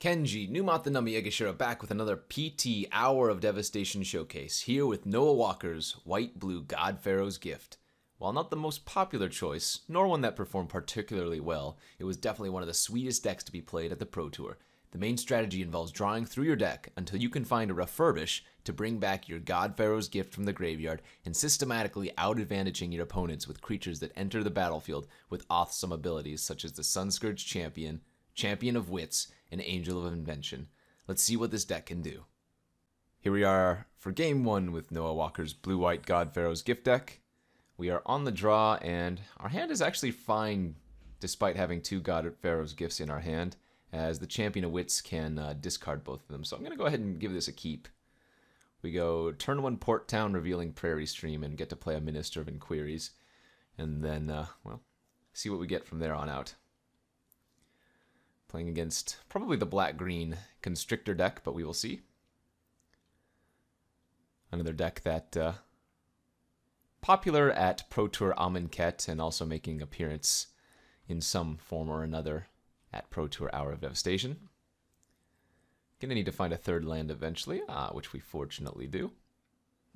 Kenji, Numathanami Egashira back with another PT Hour of Devastation showcase, here with Noah Walker's White-Blue God-Pharaoh's Gift. While not the most popular choice, nor one that performed particularly well, it was definitely one of the sweetest decks to be played at the Pro Tour. The main strategy involves drawing through your deck until you can find a Refurbish to bring back your God-Pharaoh's Gift from the graveyard and systematically out-advantaging your opponents with creatures that enter the battlefield with awesome abilities such as the Sunscourge Champion, Champion of Wits, and Angel of Invention. Let's see what this deck can do. Here we are for game one with Noah Walker's Blue-White God-Pharaoh's Gift deck. We are on the draw, and our hand is actually fine despite having two God-Pharaoh's Gifts in our hand, as the Champion of Wits can discard both of them. So I'm going to go ahead and give this a keep. We go turn one Port Town, revealing Prairie Stream, and get to play a Minister of Inquiries. And then, well, see what we get from there on out. Playing against probably the black-green Constrictor deck, but we will see. Another deck that popular at Pro Tour Amonkhet and also making an appearance in some form or another at Pro Tour Hour of Devastation. Gonna need to find a third land eventually, which we fortunately do.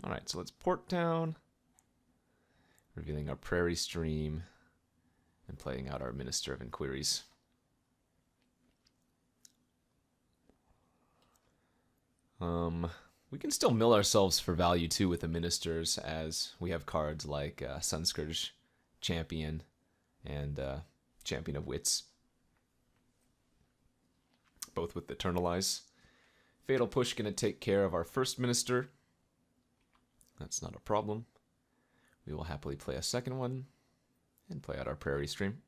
Alright, so let's Port Down, revealing our Prairie Stream, and playing out our Minister of Inquiries. We can still mill ourselves for value too with the Ministers, as we have cards like Sunscourge Champion and Champion of Wits, both with Eternalize. Fatal Push going to take care of our first Minister. That's not a problem. We will happily play a second one and play out our Prairie Stream.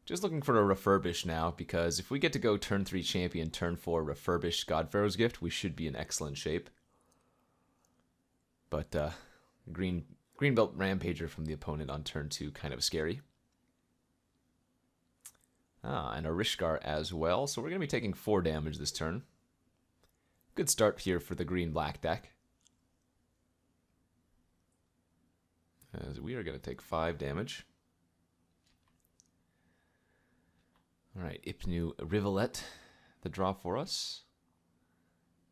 Just looking for a Refurbish now, because if we get to go turn 3 Champion, turn 4 Refurbish God-Pharaoh's Gift, we should be in excellent shape. But green belt Rampager from the opponent on turn 2, kind of scary. And a Rishgar as well, so we're going to be taking 4 damage this turn. Good start here for the green-black deck, as we are going to take 5 damage. Alright, Ipnu Rivulet, the draw for us.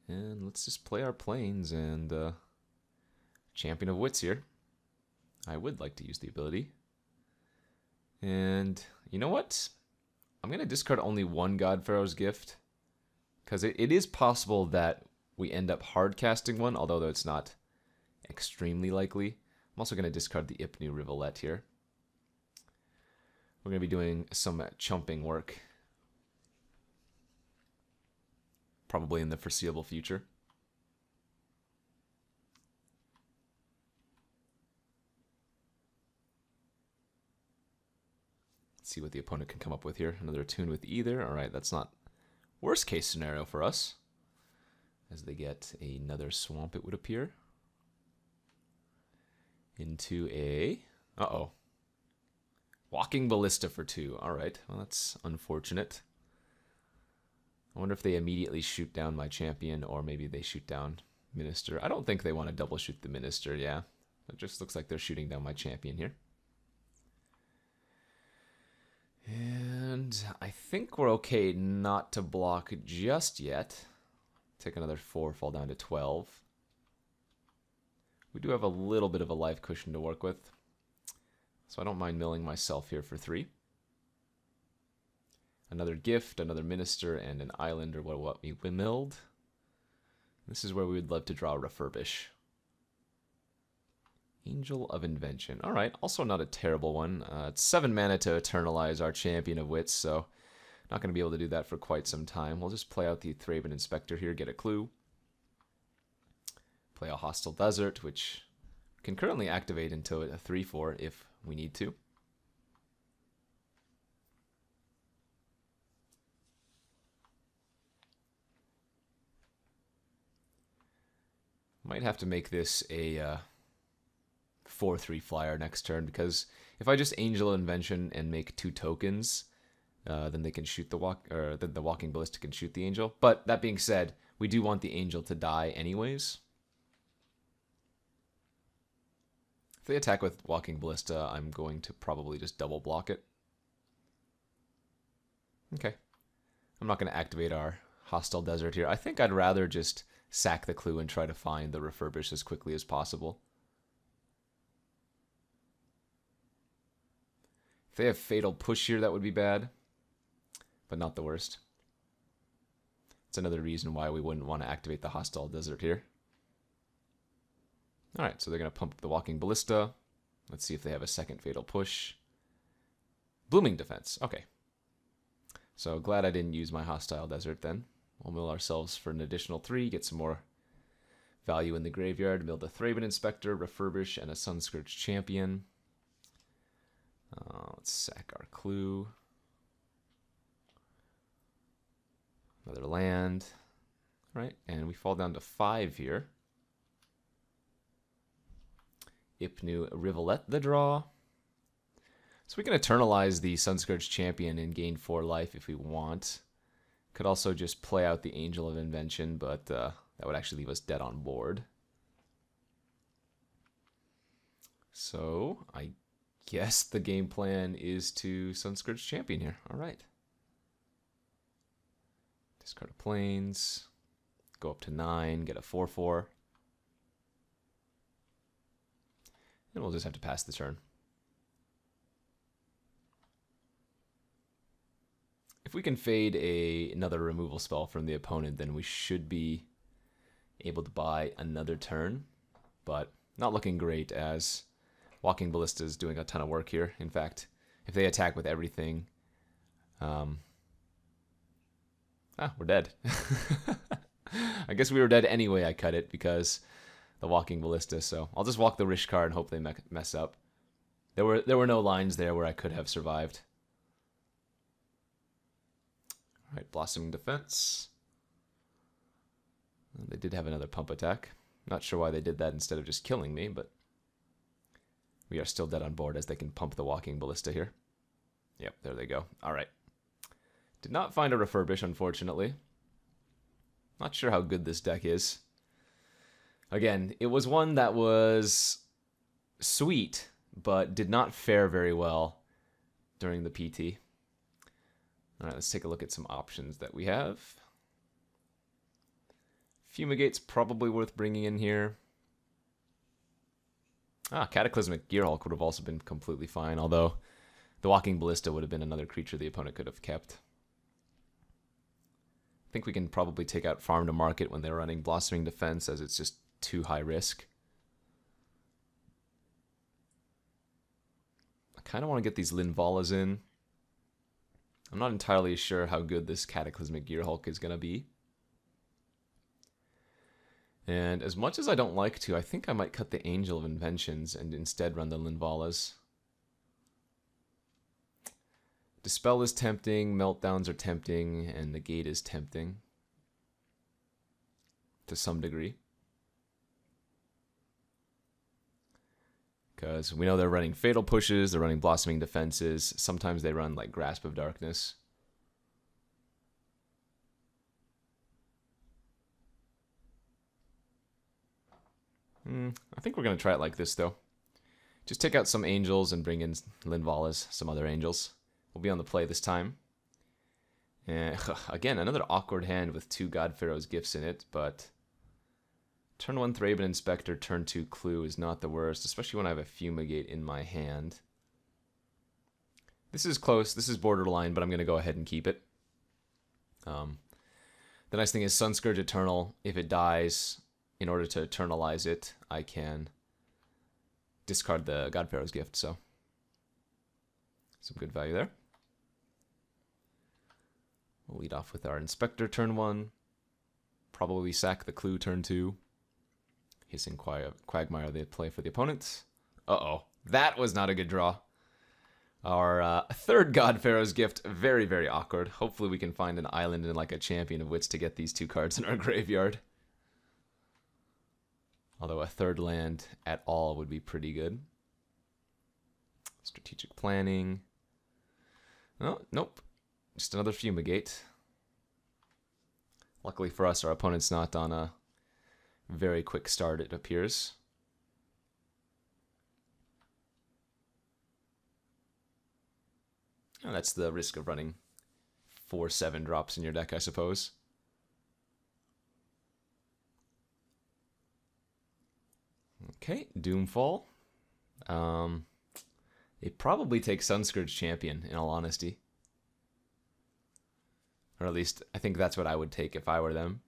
And let's just play our planes and Champion of Wits here. I would like to use the ability. And you know what? I'm going to discard only one God-Pharaoh's Gift, because it is possible that we end up hard casting one, although it's not extremely likely. I'm also going to discard the Ipnu Rivulet here. We're going to be doing some chumping work, probably in the foreseeable future. Let's see what the opponent can come up with here. Another Attune with either. All right, that's not worst case scenario for us, as they get another swamp, it would appear, into a... Uh-oh. Walking Ballista for 2. Alright, well that's unfortunate. I wonder if they immediately shoot down my champion, or maybe they shoot down Minister. I don't think they want to double shoot the Minister, yeah. It just looks like they're shooting down my champion here. And I think we're okay not to block just yet. Take another 4, fall down to 12. We do have a little bit of a life cushion to work with, so I don't mind milling myself here for 3. Another gift, another Minister, and an island are what we milled. This is where we would love to draw a Refurbish. Angel of Invention. Alright, also not a terrible one. It's 7 mana to Eternalize our Champion of Wits, so not going to be able to do that for quite some time. We'll just play out the Thraben Inspector here, get a clue. Play a Hostile Desert, which can currently activate into a 3/4 if we need to. Might have to make this a 4/3 flyer next turn, because if I just Angel Invention and make 2 tokens, then they can shoot the the Walking Ballista can shoot the Angel. But that being said, we do want the Angel to die anyways. If they attack with Walking Ballista, I'm going to probably just double block it. Okay. I'm not going to activate our hostile desert here. I think I'd rather just sack the clue and try to find the Refurbish as quickly as possible. If they have Fatal Push here, that would be bad, but not the worst. It's another reason why we wouldn't want to activate the hostile desert here. Alright, so they're going to pump up the Walking Ballista. Let's see if they have a second Fatal Push. Blooming Defense. Okay. So glad I didn't use my hostile desert then. We'll mill ourselves for an additional 3, get some more value in the graveyard. Mill the Thraben Inspector, Refurbish, and a Sunscourge Champion. Let's sack our clue. Another land. Right, and we fall down to 5 here. Ipnu Rivulet the draw. So we can eternalize the Sunscourge Champion and gain 4 life if we want. Could also just play out the Angel of Invention, but that would actually leave us dead on board. So I guess the game plan is to Sunscourge Champion here. Alright. Discard a Plains. Go up to 9, get a 4/4. And we'll just have to pass the turn. If we can fade another removal spell from the opponent, then we should be able to buy another turn. But not looking great, as Walking Ballista is doing a ton of work here. In fact, if they attack with everything... we're dead. I guess we were dead anyway. I cut it because the Walking Ballista, so I'll just walk the Rish card and hope they mess up. There were no lines there where I could have survived. Alright, Blossoming Defense. They did have another pump attack. Not sure why they did that instead of just killing me, but we are still dead on board as they can pump the Walking Ballista here. Yep, there they go. Alright. Did not find a Refurbish, unfortunately. Not sure how good this deck is. Again, it was one that was sweet, but did not fare very well during the PT. Alright, let's take a look at some options that we have. Fumigate's probably worth bringing in here. Cataclysmic Gearhulk would have also been completely fine, although the Walking Ballista would have been another creature the opponent could have kept. I think we can probably take out Farm to Market when they're running Blossoming Defense, as it's just too high risk. I kind of want to get these Linvalas in. I'm not entirely sure how good this Cataclysmic Gearhulk is going to be. And as much as I don't like to, I think I might cut the Angel of Inventions and instead run the Linvalas. Dispel is tempting, Meltdowns are tempting, and Negate is tempting. To some degree. Because we know they're running Fatal Pushes, they're running Blossoming Defenses, sometimes they run like Grasp of Darkness. I think we're going to try it like this, though. Just take out some Angels and bring in Linvalas, some other Angels. We'll be on the play this time. And again, another awkward hand with 2 God-Pharaoh's Gifts in it, but turn 1 Thraben Inspector, turn 2 Clue is not the worst, especially when I have a Fumigate in my hand. This is close, this is borderline, but I'm going to go ahead and keep it. The nice thing is Sunscourge Eternal, if it dies, in order to eternalize it, I can discard the God-Pharaoh's Gift, so some good value there. We'll lead off with our Inspector turn 1. Probably sack the Clue turn 2. Hissing Quagmire they play for the opponent. Uh-oh. That was not a good draw. Our third God-Pharaoh's Gift, very, very awkward. Hopefully we can find an island and like a Champion of Wits to get these 2 cards in our graveyard. Although a third land at all would be pretty good. Strategic Planning. Oh, nope. Just another Fumigate. Luckily for us, our opponent's not on a very quick start, it appears. Oh, that's the risk of running 4 7-drops in your deck, I suppose. Okay, Doomfall. They probably take Sunscourge Champion, in all honesty. Or at least, I think that's what I would take if I were them.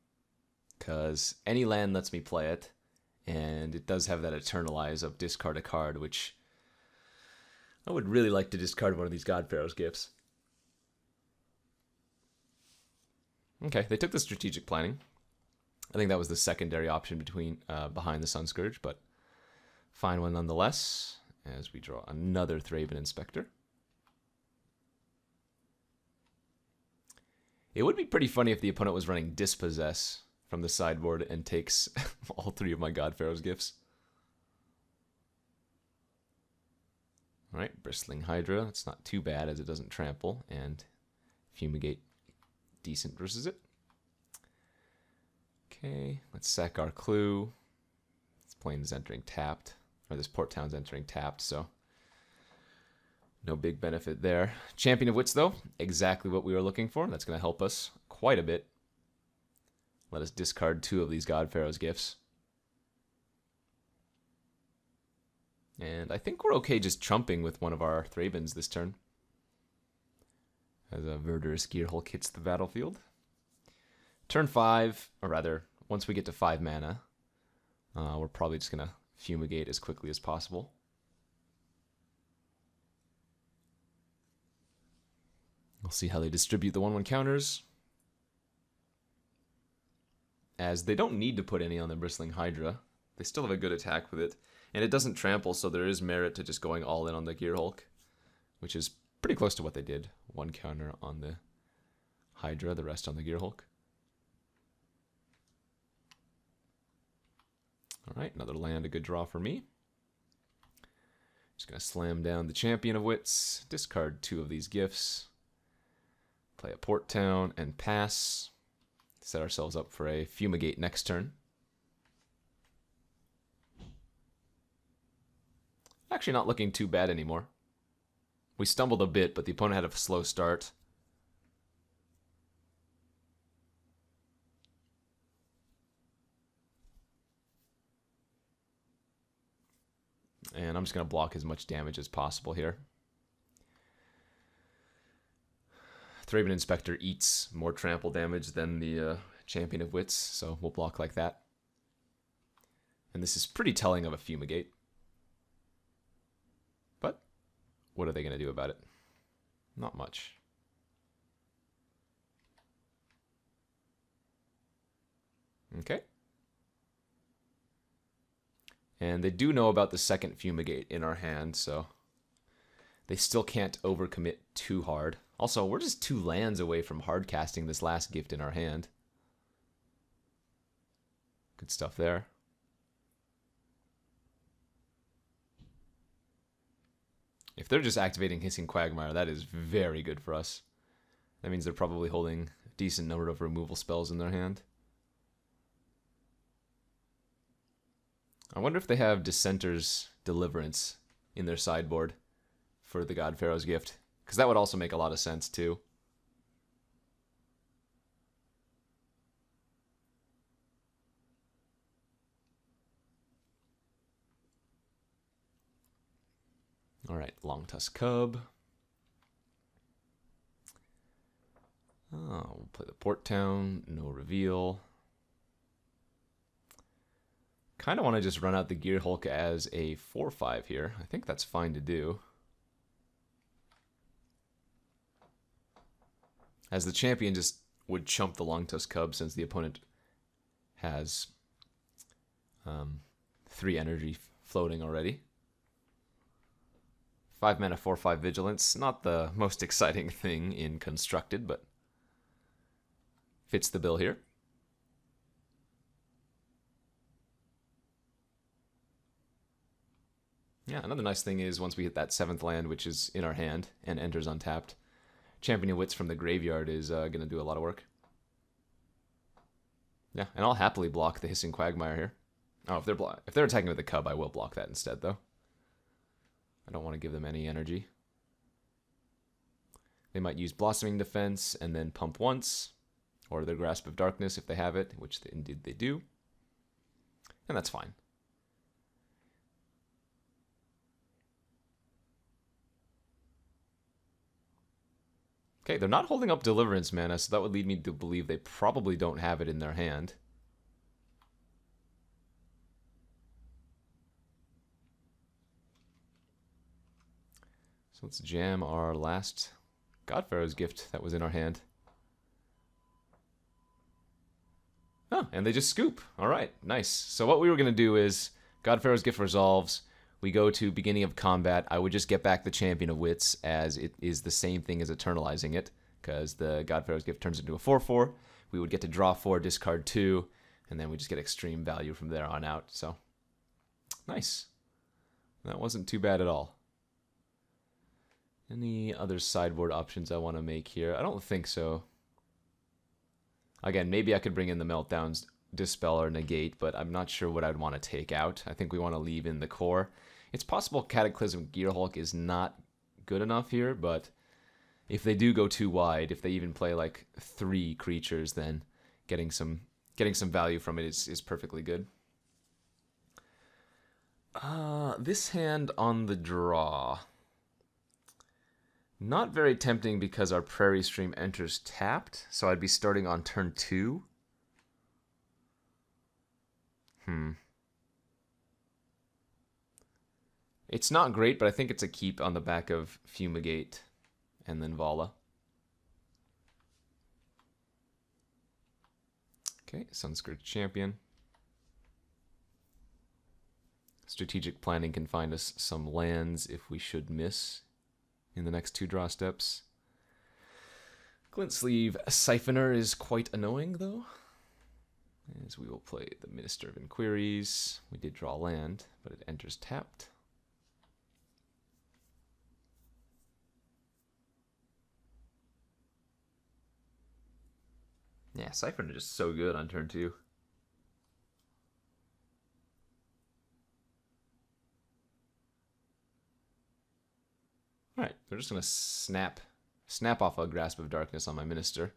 Because any land lets me play it, and it does have that Eternalize of discard a card, which I would really like to discard one of these God-Pharaoh's gifts. Okay, they took the Strategic Planning. I think that was the secondary option behind the Sunscourge, but fine one nonetheless, as we draw another Thraben Inspector. It would be pretty funny if the opponent was running Dispossess from the sideboard and takes all 3 of my God-Pharaoh's gifts. Alright, Bristling Hydra. That's not too bad as it doesn't trample, and Fumigate decent versus it. Okay, let's sack our clue. This plane is entering tapped, or this port town's entering tapped, so no big benefit there. Champion of Wits, though, exactly what we were looking for. That's going to help us quite a bit. Let us discard 2 of these God-Pharaoh's gifts. And I think we're okay just trumping with one of our Thrabens this turn, as a Verdurous Gearhulk hits the battlefield. Turn 5, or rather, once we get to 5 mana, we're probably just going to Fumigate as quickly as possible. We'll see how they distribute the 1/1 counters, as they don't need to put any on the Bristling Hydra. They still have a good attack with it, and it doesn't trample, so there is merit to just going all in on the Gearhulk, which is pretty close to what they did. 1 counter on the Hydra, the rest on the Gearhulk. Alright, another land, a good draw for me. Just going to slam down the Champion of Wits, discard 2 of these gifts, play a Port Town, and pass. Set ourselves up for a Fumigate next turn. Actually not looking too bad anymore. We stumbled a bit, but the opponent had a slow start. And I'm just going to block as much damage as possible here. Thraben Inspector eats more trample damage than the Champion of Wits, so we'll block like that. And this is pretty telling of a Fumigate. But what are they going to do about it? Not much. Okay. And they do know about the second Fumigate in our hand, so they still can't overcommit too hard. Also, we're just 2 lands away from hard casting this last gift in our hand. Good stuff there. If they're just activating Hissing Quagmire, that is very good for us. That means they're probably holding a decent number of removal spells in their hand. I wonder if they have Dissenter's Deliverance in their sideboard for the God-Pharaoh's gift, because that would also make a lot of sense too. Alright, Long Tusk Cub. Oh, we'll play the Port Town, no reveal. Kind of want to just run out the Gearhulk as a 4/5 here. I think that's fine to do, as the champion just would chump the Long Tusk Cub since the opponent has 3 energy floating already. 5 mana 4/5 Vigilance, not the most exciting thing in Constructed, but fits the bill here. Yeah, another nice thing is once we hit that 7th land, which is in our hand and enters untapped, Champion of Wits from the graveyard is going to do a lot of work. Yeah, and I'll happily block the Hissing Quagmire here. Oh, if they're attacking with the Cub, I will block that instead, though. I don't want to give them any energy. They might use Blossoming Defense and then pump once, or their Grasp of Darkness if they have it, which indeed they do. And that's fine. Okay, they're not holding up Deliverance mana, so that would lead me to believe they probably don't have it in their hand. So let's jam our last God-Pharaoh's Gift that was in our hand. Oh, and they just scoop. All right, nice. So what we were going to do is God-Pharaoh's Gift resolves. We go to beginning of combat. I would just get back the Champion of Wits, as it is the same thing as eternalizing it, because the God-Pharaoh's Gift turns into a 4/4. We would get to draw 4, discard 2, and then we just get extreme value from there on out. So, nice. That wasn't too bad at all. Any other sideboard options I want to make here? I don't think so. Again, maybe I could bring in the Meltdowns, Dispel, or Negate, but I'm not sure what I'd want to take out. I think we want to leave in the core. It's possible Cataclysm Gearhulk is not good enough here, but if they do go too wide, if they even play like 3 creatures, then getting some value from it is perfectly good. This hand on the draw. Not very tempting because our Prairie Stream enters tapped, so I'd be starting on turn 2. It's not great, but I think it's a keep on the back of Fumigate and then Vala. Okay, Sunscourge Champion. Strategic planning can find us some lands if we should miss in the next 2 draw steps. Glint Sleeve Siphoner is quite annoying, though, as we will play the Minister of Inquiries. We did draw land, but it enters tapped. Yeah, Siphoner is just so good on turn 2. Alright, we're just going to snap off a Grasp of Darkness on my Minister.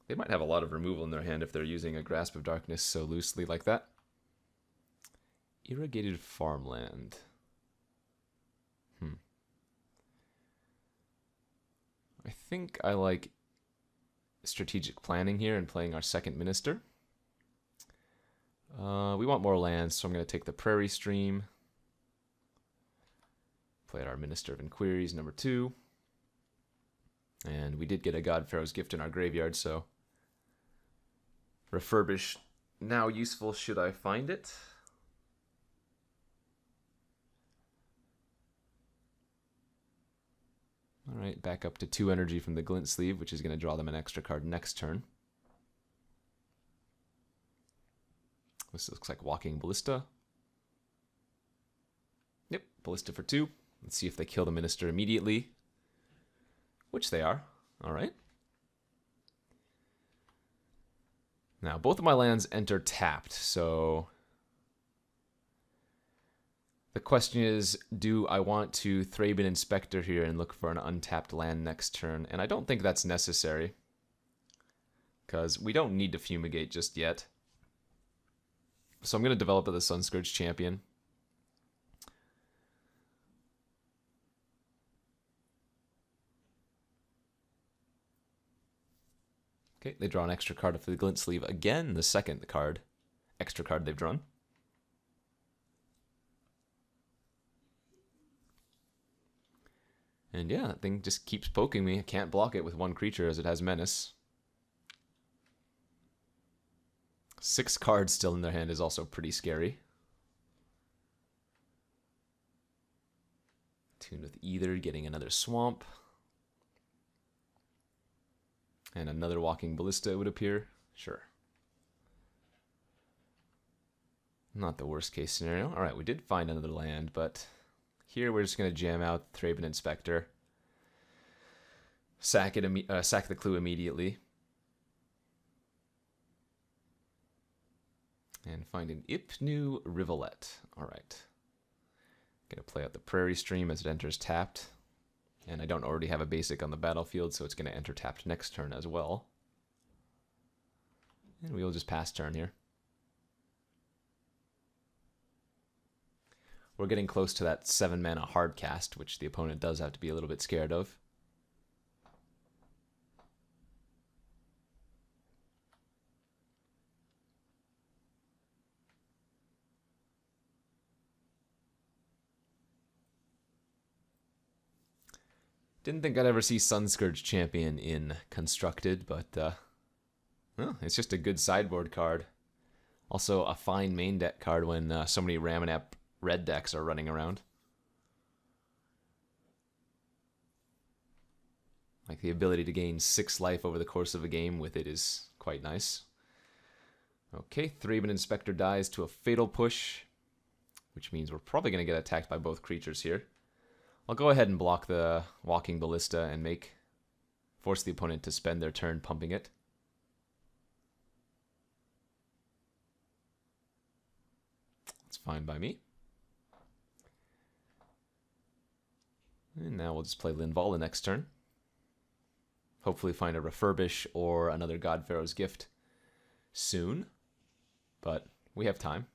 They might have a lot of removal in their hand if they're using a Grasp of Darkness so loosely like that. Irrigated Farmland. I think I like strategic planning here and playing our second Minister. We want more lands, so I'm going to take the Prairie Stream. Play our Minister of Inquiries, number 2. And we did get a God-Pharaoh's Gift in our graveyard, so Refurbish now useful should I find it. Alright, back up to 2 energy from the Glint Sleeve, which is going to draw them an extra card next turn. This looks like Walking Ballista. Yep, Ballista for 2. Let's see if they kill the Minister immediately. Which they are. Alright. Now, both of my lands enter tapped, so the question is, do I want to Thraben Inspector here and look for an untapped land next turn? And I don't think that's necessary, because we don't need to Fumigate just yet. So I'm going to develop the Sunscourge Champion. Okay, they draw an extra card for the Glint Sleeve again, the second extra card they've drawn. And yeah, that thing just keeps poking me. I can't block it with 1 creature as it has Menace. 6 cards still in their hand is also pretty scary. Tune with Either, getting another Swamp. And another Walking Ballista would appear. Sure. Not the worst case scenario. Alright, we did find another land, but here we're just going to jam out Thraben Inspector. Sack the clue immediately. And find an Ipnu Rivulet. Alright. Gonna play out the Prairie Stream as it enters tapped. And I don't already have a basic on the battlefield, so it's gonna enter tapped next turn as well. And we will just pass turn here. We're getting close to that 7 mana hard cast, which the opponent does have to be a little bit scared of. Didn't think I'd ever see Sunscourge Champion in Constructed, but well, it's just a good sideboard card. Also a fine main deck card when so many Ramanap red decks are running around. Like the ability to gain 6 life over the course of a game with it is quite nice. Okay, Thraben Inspector dies to a Fatal Push, which means we're probably going to get attacked by both creatures here. I'll go ahead and block the Walking Ballista and force the opponent to spend their turn pumping it. That's fine by me. And now we'll just play Linvala next turn. Hopefully find a Refurbish or another God-Pharaoh's Gift soon. But we have time.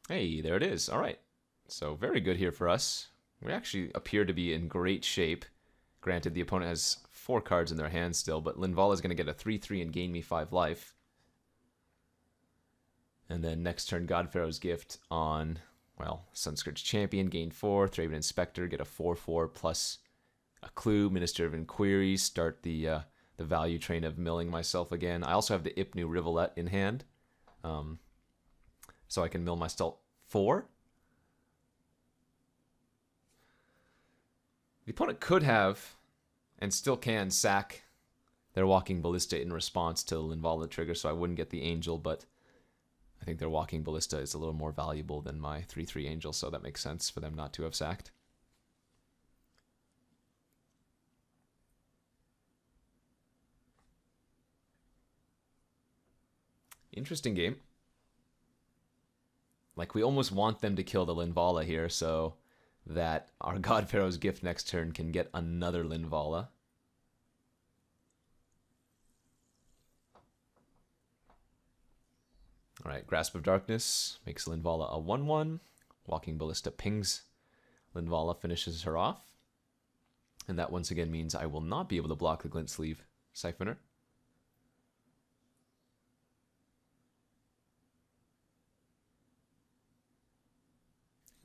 Hey, there it is. All right. So very good here for us. We actually appear to be in great shape. Granted, the opponent has 4 cards in their hand still, but Linvala is going to get a 3/3 and gain me 5 life. And then next turn, God-Pharaoh's Gift on, well, Sunscourge Champion, gain 4. Thraben Inspector, get a 4/4 plus a clue. Minister of Inquiries, start the value train of milling myself again. I also have the Ipnu Rivulet in hand, so I can mill myself 4. The opponent could have, and still can, sack their Walking Ballista in response to the Linvala trigger, so I wouldn't get the Angel, but I think their Walking Ballista is a little more valuable than my 3/3 Angel, so that makes sense for them not to have sacked. Interesting game. Like, we almost want them to kill the Linvala here, so that our God-Pharaoh's Gift next turn can get another Linvala. Alright, Grasp of Darkness makes Linvala a 1/1. Walking Ballista pings. Linvala finishes her off. And that once again means I will not be able to block the Glint Sleeve Siphoner.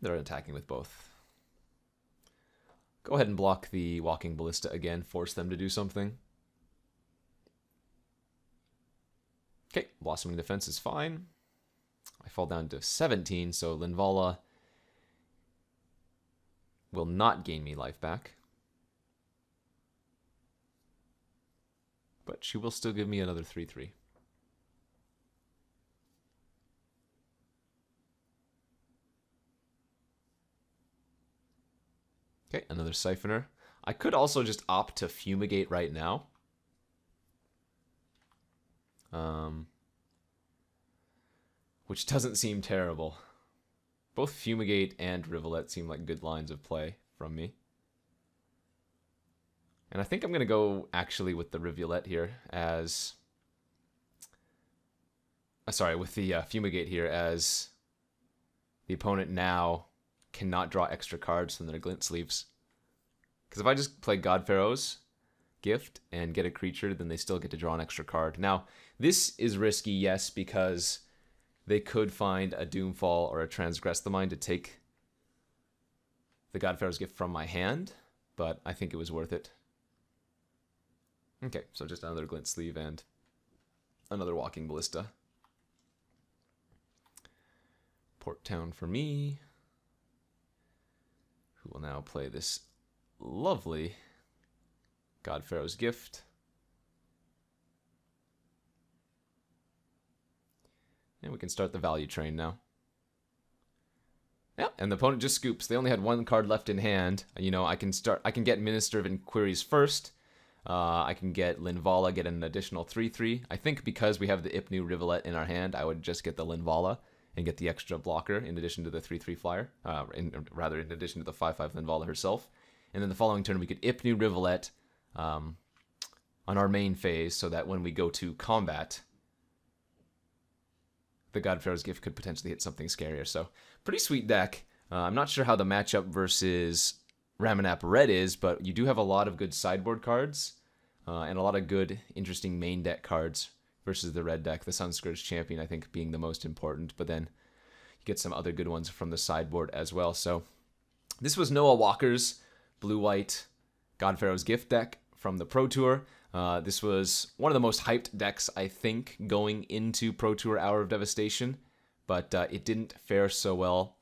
They're attacking with both. Go ahead and block the Walking Ballista again, force them to do something. Okay, Blossoming Defense is fine. I fall down to 17, so Linvala will not gain me life back. But she will still give me another 3/3. Okay, another Siphoner. I could also just opt to Fumigate right now. Which doesn't seem terrible. Both Fumigate and Rivulet seem like good lines of play from me. And I think I'm going to go actually with the Rivulet here as... sorry, with the Fumigate here as the opponent now cannot draw extra cards from their Glint Sleeves. Because if I just play God-Pharaoh's Gift and get a creature, then they still get to draw an extra card. Now, this is risky, yes, because they could find a Doomfall or a Transgress the Mind to take the God-Pharaoh's Gift from my hand, but I think it was worth it. Okay, so just another Glint Sleeve and another Walking Ballista. Port Town for me, who will now play this lovely God-Pharaoh's Gift. And we can start the value train now. Yeah, and the opponent just scoops. They only had 1 card left in hand. You know, I can get Minister of Inquiries first. I can get Linvala, get an additional 3/3. I think because we have the Ipnu Rivulet in our hand, I would just get the Linvala and get the extra blocker in addition to the 3/3 flyer, in addition to the 5/5 Linvala herself. And then the following turn we could Ipnu Rivulet on our main phase, so that when we go to combat, the God-Pharaoh's Gift could potentially hit something scarier. So pretty sweet deck. I'm not sure how the matchup versus Ramanap Red is, but you do have a lot of good sideboard cards and a lot of good, interesting main deck cards versus the red deck. The Sunscourge Champion, I think, being the most important, but then you get some other good ones from the sideboard as well. So this was Noah Walker's Blue-White God-Pharaoh's Gift deck from the Pro Tour. This was one of the most hyped decks, I think, going into Pro Tour Hour of Devastation, but it didn't fare so well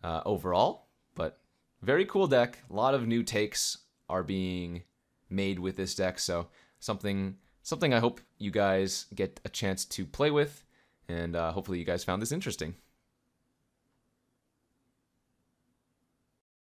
overall. But very cool deck. A lot of new takes are being made with this deck, so something I hope you guys get a chance to play with, and hopefully you guys found this interesting.